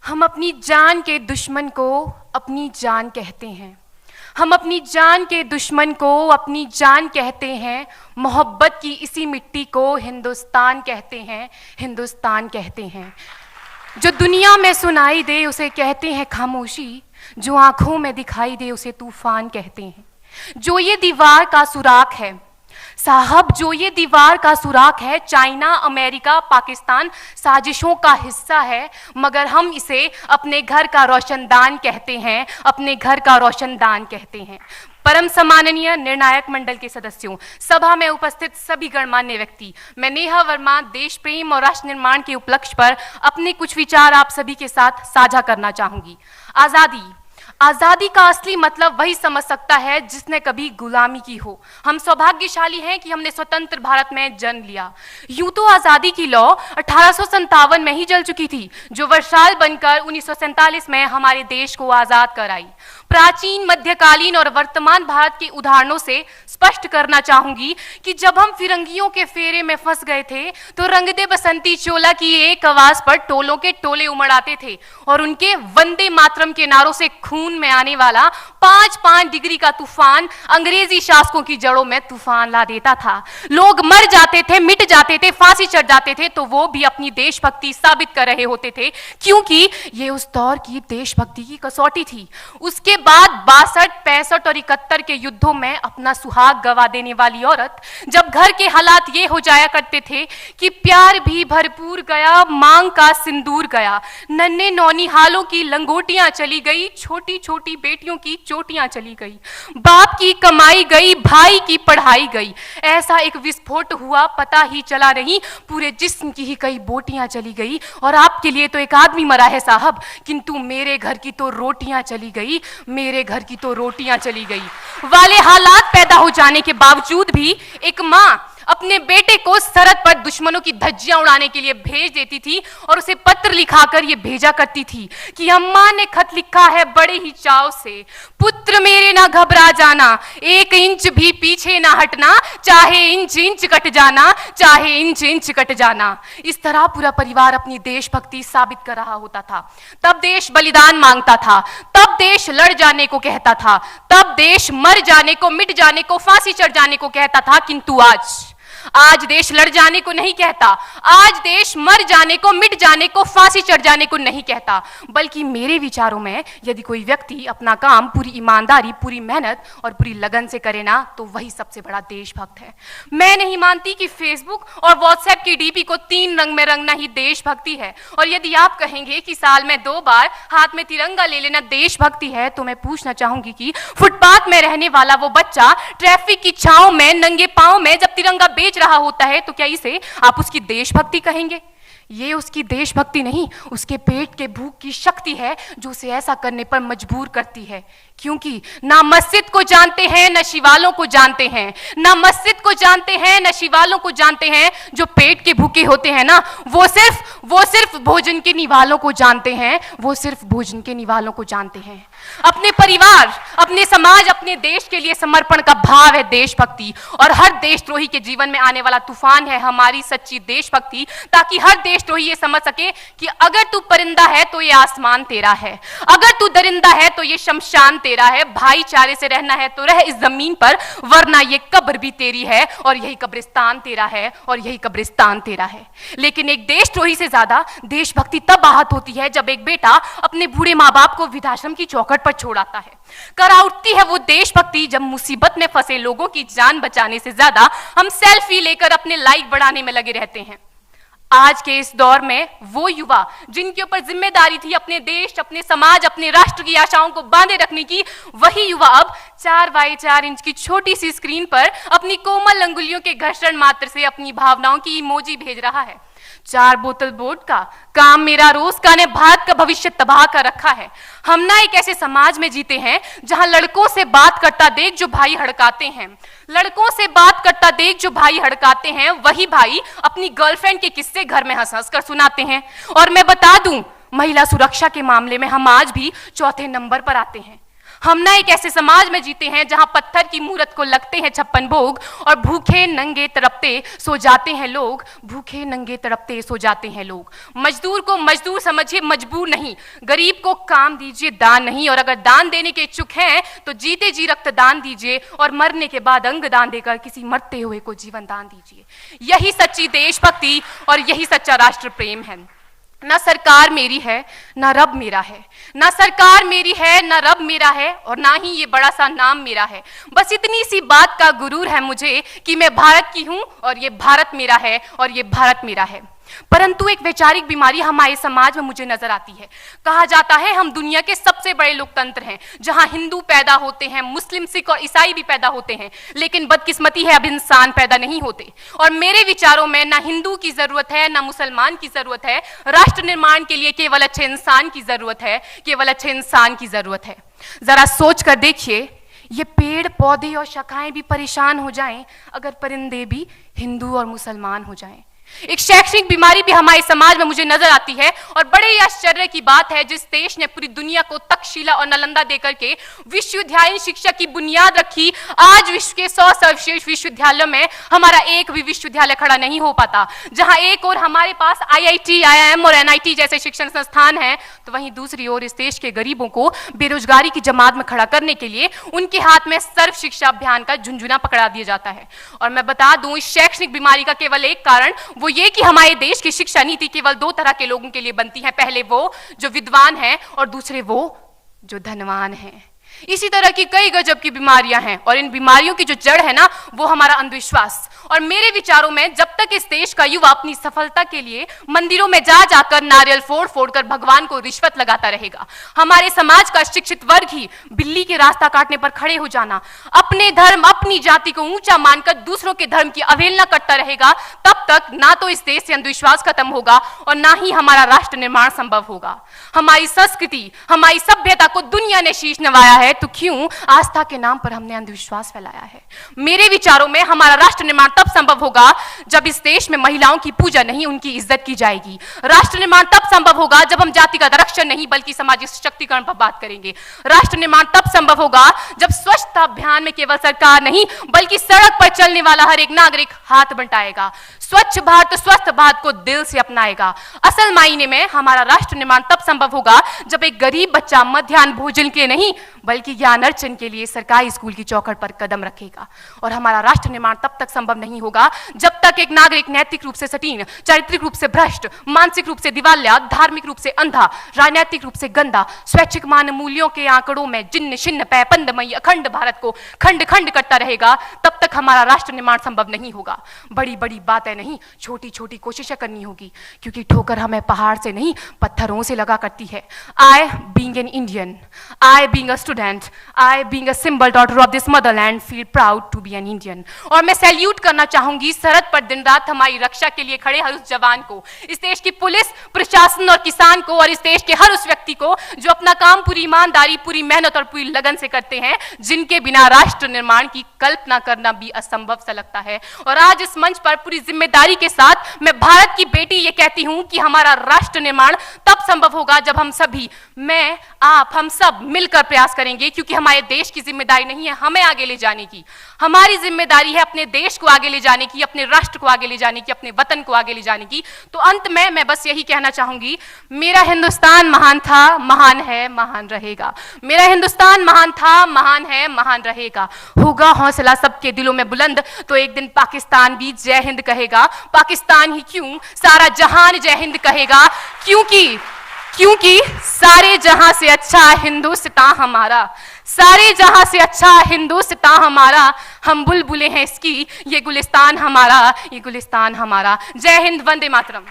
हम अपनी जान के दुश्मन को अपनी जान कहते हैं। हम अपनी जान के दुश्मन को अपनी जान कहते हैं। मोहब्बत की इसी मिट्टी को हिंदुस्तान कहते हैं, हिंदुस्तान कहते हैं। जो दुनिया में सुनाई दे उसे कहते हैं खामोशी, जो आंखों में दिखाई दे उसे तूफान कहते हैं। जो ये दीवार का सुराख है साहब, जो ये दीवार का सुराख है, चाइना, अमेरिका, पाकिस्तान साजिशों का हिस्सा है, मगर हम इसे अपने घर का रोशनदान कहते हैं, अपने घर का रोशनदान कहते हैं। परम सम्माननीय निर्णायक मंडल के सदस्यों, सभा में उपस्थित सभी गणमान्य व्यक्ति, मैं नेहा वर्मा देश प्रेम और राष्ट्र निर्माण के उपलक्ष्य पर अपने कुछ विचार आप सभी के साथ साझा करना चाहूंगी। आजादी का असली मतलब वही समझ सकता है जिसने कभी गुलामी की हो। हम सौभाग्यशाली हैं कि हमने स्वतंत्र भारत में जन्म लिया। यूं तो आजादी की लौ 1857 में ही जल चुकी थी, जो वर्षाल बनकर 1947 में हमारे देश को आजाद कराई। प्राचीन, मध्यकालीन और वर्तमान भारत के उदाहरणों से स्पष्ट करना चाहूंगी कि जब हम फिरंगियों के फेरे में फंस गए थे तो रंग दे बसंती चोला की एक आवाज पर टोलों के टोले उमड़ आते थे और उनके वंदे मातरम के नारों से खून में आने वाला 5-5 डिग्री का तूफान अंग्रेजी शासकों की जड़ों में तूफान ला देता था। लोग मर जाते थे, मिट जाते थे, फांसी चढ़ जाते थे, तो वो भी अपनी देशभक्ति साबित कर रहे होते थे, क्योंकि ये उस दौर की देशभक्ति की कसौटी थी। उसके बाद 62, 65 और 71 के युद्धों में अपना सुहाग गवा देने वाली औरत, जब घर के हालात ये हो जाया करते थे कि प्यार भी भरपूर गया, मांग का सिंदूर गया, नन्हे नौनिहालों की लंगोटियां चली गई, छोटी छोटी बेटियों की चोटियां चली गई, बाप की कमाई गई, भाई की पढ़ाई गई, ऐसा एक विस्फोट हुआ पता ही चला नहीं, पूरे जिस्म की ही कई बोटियां चली गई। और आपके लिए तो एक आदमी मरा है साहब, किंतु मेरे घर की तो रोटियां चली गई, मेरे घर की तो रोटियां चली गई वाले हालात पैदा हो जाने के बावजूद भी एक माँ अपने बेटे को सरहद पर दुश्मनों की धज्जियां उड़ाने के लिए भेज देती थी और उसे पत्र लिखाकर ये भेजा करती थी कि अम्मा ने खत लिखा है बड़े ही चाव से, पुत्र मेरे ना घबरा जाना, 1 इंच भी पीछे ना हटना, चाहे इंच इंच कट जाना, चाहे इंच इंच कट जाना। इस तरह पूरा परिवार अपनी देशभक्ति साबित कर रहा होता था। तब देश बलिदान मांगता था, तब देश लड़ जाने को कहता था, तब देश मर जाने को, मिट जाने को, फांसी चढ़ जाने को कहता था, किंतु आज देश लड़ जाने को नहीं कहता, आज देश मर जाने को, मिट जाने को, फांसी चढ़ जाने को नहीं कहता, बल्कि मेरे विचारों में यदि कोई व्यक्ति अपना काम पूरी ईमानदारी, पूरी मेहनत और पूरी लगन से करे ना, तो वही सबसे बड़ा देशभक्त है। मैं नहीं मानती कि फेसबुक और व्हाट्सएप की डीपी को 3 रंग में रंगना ही देशभक्ति है। और यदि आप कहेंगे कि साल में 2 बार हाथ में तिरंगा ले लेना देशभक्ति है, तो मैं पूछना चाहूंगी कि फुटपाथ में रहने वाला वो बच्चा ट्रैफिक की छांव में नंगे पांव में जब तिरंगा बेच रहा होता है, तो क्या इसे आप उसकी देशभक्ति कहेंगे? ये उसकी देशभक्ति नहीं, उसके पेट के भूख की शक्ति है जो उसे ऐसा करने पर मजबूर करती है। क्योंकि ना मस्जिद को जानते हैं, न शिवालों को जानते हैं, ना मस्जिद को जानते हैं, न शिवालों को जानते हैं। जो पेट के भूखे होते हैं ना, वो सिर्फ भोजन के निवालों को जानते हैं, वो सिर्फ भोजन के निवालों को जानते हैं। अपने परिवार, अपने समाज, अपने देश के लिए समर्पण का भाव है देशभक्ति। और हर देशद्रोही के जीवन में आने वाला तूफान है हमारी सच्ची देशभक्ति, ताकि हर देशद्रोही ये समझ सके कि अगर तू परिंदा है तो ये आसमान तेरा है, अगर तू दरिंदा है तो ये शमशान तेरा है, भाईचारे से रहना है तो रह इस जमीन पर, वरना ये कब्र भी तेरी है और यही कब्रिस्तान तेरा है और यही कब्रिस्तान तेरा है। लेकिन एक देशद्रोही से ज्यादा देशभक्ति तब आहत होती है जब एक बेटा अपने बूढ़े माँ बाप को वृद्धाश्रम की चौखट पर छोड़ आता है। कर उठती है वो देशभक्ति जब मुसीबत में फंसे लोगों की जान बचाने से ज्यादा हम सेल्फी लेकर अपने लाइक बढ़ाने में लगे रहते हैं। आज के इस दौर में वो युवा जिनके ऊपर जिम्मेदारी थी अपने देश, अपने समाज, अपने राष्ट्र की आशाओं को बांधे रखने की, वही युवा अब 4x4 इंच की छोटी सी स्क्रीन पर अपनी कोमल अंगुलियों के घर्षण मात्र से अपनी भावनाओं की इमोजी भेज रहा है। 4 बोतल वोडका, काम मेरा रोज का ने भारत का भविष्य तबाह कर रखा है। हम ना एक ऐसे समाज में जीते हैं जहां लड़कों से बात करता देख जो भाई हड़काते हैं, लड़कों से बात करता देख जो भाई हड़काते हैं, वही भाई अपनी गर्लफ्रेंड के किस्से घर में हंस हंस कर सुनाते हैं। और मैं बता दूं, महिला सुरक्षा के मामले में हम आज भी 4थे नंबर पर आते हैं। हम ना एक ऐसे समाज में जीते हैं जहां पत्थर की मूरत को लगते हैं 56 भोग और भूखे नंगे तड़पते सो जाते हैं लोग, भूखे नंगे तड़पते सो जाते हैं लोग। मजदूर को मजदूर समझिए, मजबूर नहीं। गरीब को काम दीजिए, दान नहीं। और अगर दान देने के इच्छुक हैं तो जीते जी रक्तदान दीजिए और मरने के बाद अंग दान देकर किसी मरते हुए को जीवन दान दीजिए। यही सच्ची देशभक्ति और यही सच्चा राष्ट्र प्रेम है। ना सरकार मेरी है ना रब मेरा है, ना सरकार मेरी है ना रब मेरा है, और ना ही ये बड़ा सा नाम मेरा है। बस इतनी सी बात का गुरूर है मुझे कि मैं भारत की हूं और ये भारत मेरा है और ये भारत मेरा है। परंतु एक वैचारिक बीमारी हमारे समाज में मुझे नजर आती है। कहा जाता है हम दुनिया के सबसे बड़े लोकतंत्र हैं, जहां हिंदू पैदा होते हैं, मुस्लिम, सिख और ईसाई भी पैदा होते हैं, लेकिन बदकिस्मती है अब इंसान पैदा नहीं होते। और मेरे विचारों में ना हिंदू की जरूरत है ना मुसलमान की जरूरत है। राष्ट्र निर्माण के लिए केवल अच्छे इंसान की जरूरत है, केवल अच्छे इंसान की जरूरत है। जरा सोच कर देखिए, ये पेड़ पौधे और शाखाएं भी परेशान हो जाएं अगर परिंदे भी हिंदू और मुसलमान हो जाएं। एक शैक्षणिक बीमारी भी हमारे समाज में मुझे नजर आती है, और बड़े ही आश्चर्य की बात है जिस देश ने पूरी दुनिया को तक्षशिला और नालंदा देकर के विश्वविद्यालय शिक्षा की बुनियाद रखी, आज विश्व के 100 सर्वश्रेष्ठ विश्वविद्यालयों में हमारा एक भी विश्वविद्यालय खड़ा नहीं हो पाता। जहां एक और हमारे पास IIT, IIM और NIT जैसे शिक्षण संस्थान हैं, तो वहीं दूसरी ओर इस देश के गरीबों को बेरोजगारी की जमात में खड़ा करने के लिए उनके हाथ में सर्व शिक्षा अभियान का झुंझुना पकड़ा दिया जाता है। और मैं बता दूं, इस शैक्षणिक बीमारी का केवल एक कारण वो ये कि हमारे देश की शिक्षा नीति केवल 2 तरह के लोगों के लिए बनती है। पहले वो जो विद्वान हैं और दूसरे वो जो धनवान हैं। इसी तरह की कई गजब की बीमारियां हैं, और इन बीमारियों की जो जड़ है ना, वो हमारा अंधविश्वास। और मेरे विचारों में जब तक इस देश का युवा अपनी सफलता के लिए मंदिरों में जा जाकर नारियल फोड़ फोड़ कर भगवान को रिश्वत लगाता रहेगा, हमारे समाज का शिक्षित वर्ग ही बिल्ली के रास्ता काटने पर खड़े हो जाना, अपने धर्म अपनी जाति को ऊंचा मानकर दूसरों के धर्म की अवहेलना करता रहेगा, तब तक ना तो इस देश से अंधविश्वास खत्म होगा और ना ही हमारा राष्ट्र निर्माण संभव होगा। हमारी संस्कृति, हमारी सभ्यता को दुनिया ने शीश नवाया है, तो क्यों आस्था के नाम पर हमने अंधविश्वास फैलाया है? मेरे विचारों में हमारा राष्ट्र निर्माण तब संभव होगा जब इस देश में महिलाओं की पूजा नहीं, उनकी इज्जत की जाएगी। राष्ट्र निर्माण तब संभव होगा जब हम जातिगत आरक्षण नहीं बल्कि सामाजिक सशक्तिकरण पर बात करेंगे। राष्ट्र निर्माण तब संभव होगा जब स्वच्छता अभियान में केवल सरकार नहीं बल्कि सड़क पर चलने वाला हर एक नागरिक हाथ बंटाएगा, स्वच्छ भारत स्वस्थ भारत को दिल से अपनाएगा। असल मायने में हमारा राष्ट्र निर्माण तब संभव होगा जब एक गरीब बच्चा मध्याह्न भोजन के नहीं बल्कि ज्ञान अर्जन के लिए सरकारी स्कूल की चौखट पर कदम रखेगा। और हमारा राष्ट्र निर्माण तब तक संभव नहीं होगा जब तक एक नागरिक नैतिक रूप से सटीन, चारित्रिक रूप से भ्रष्ट, मानसिक रूप से दिवालिया, धार्मिक रूप से अंधा, राजनीतिक रूप से गंदा, स्वैच्छिक मान मूल्यों के आंकड़ों में जिन्न शिन्न पैपंदमयी अखंड भारत को खंड खंड करता रहेगा, तब तक हमारा राष्ट्र निर्माण संभव नहीं होगा। बड़ी बड़ी बातें नहीं, छोटी छोटी कोशिशें करनी होगी, क्योंकि ठोकर हमें पहाड़ से नहीं पत्थरों से लगा करती है। I being an Indian, I being a student, I being a symbol daughter of this motherland feel proud to be an Indian। और मैं सैल्यूट करना चाहूंगी सरहद पर दिन रात हमारी रक्षा के लिए खड़े हर उस जवान को, इस देश की पुलिस, प्रशासन और किसान को, और इस देश के हर उस व्यक्ति को जो अपना काम पूरी ईमानदारी, पूरी मेहनत और पूरी लगन से करते हैं, जिनके बिना राष्ट्र निर्माण की कल्पना करना भी असंभव सा लगता है। और आज इस मंच पर पूरी जिम्मेदारी के साथ मैं भारत की बेटी ये कहती हूं कि हमारा राष्ट्र निर्माण तब संभव होगा जब हम सभी, मैं, आप, हम सब मिलकर प्रयास करेंगे, क्योंकि हमारे देश की जिम्मेदारी नहीं है हमें आगे ले जाने की, हमारी जिम्मेदारी है अपने देश को आगे ले जाने की, अपने राष्ट्र को आगे ले जाने की, अपने वतन को आगे ले जाने की। तो अंत में मैं बस यही कहना चाहूंगी, मेरा हिंदुस्तान महान था, महान है, महान रहेगा। मेरा हिंदुस्तान महान था, महान है, महान रहेगा। होगा हौसला सबके दिलों में बुलंद तो एक दिन पाकिस्तान भी जय हिंद कहेगा। पाकिस्तान ही क्यों, सारा जहान जय हिंद कहेगा, क्योंकि सारे जहां से अच्छा हिंदुस्तान हमारा, सारे जहां से अच्छा हिंदुस्तान हमारा, हम बुलबुलें हैं इसकी, ये गुलिस्तान हमारा, ये गुलिस्तान हमारा। जय हिंद, वंदे मातरम।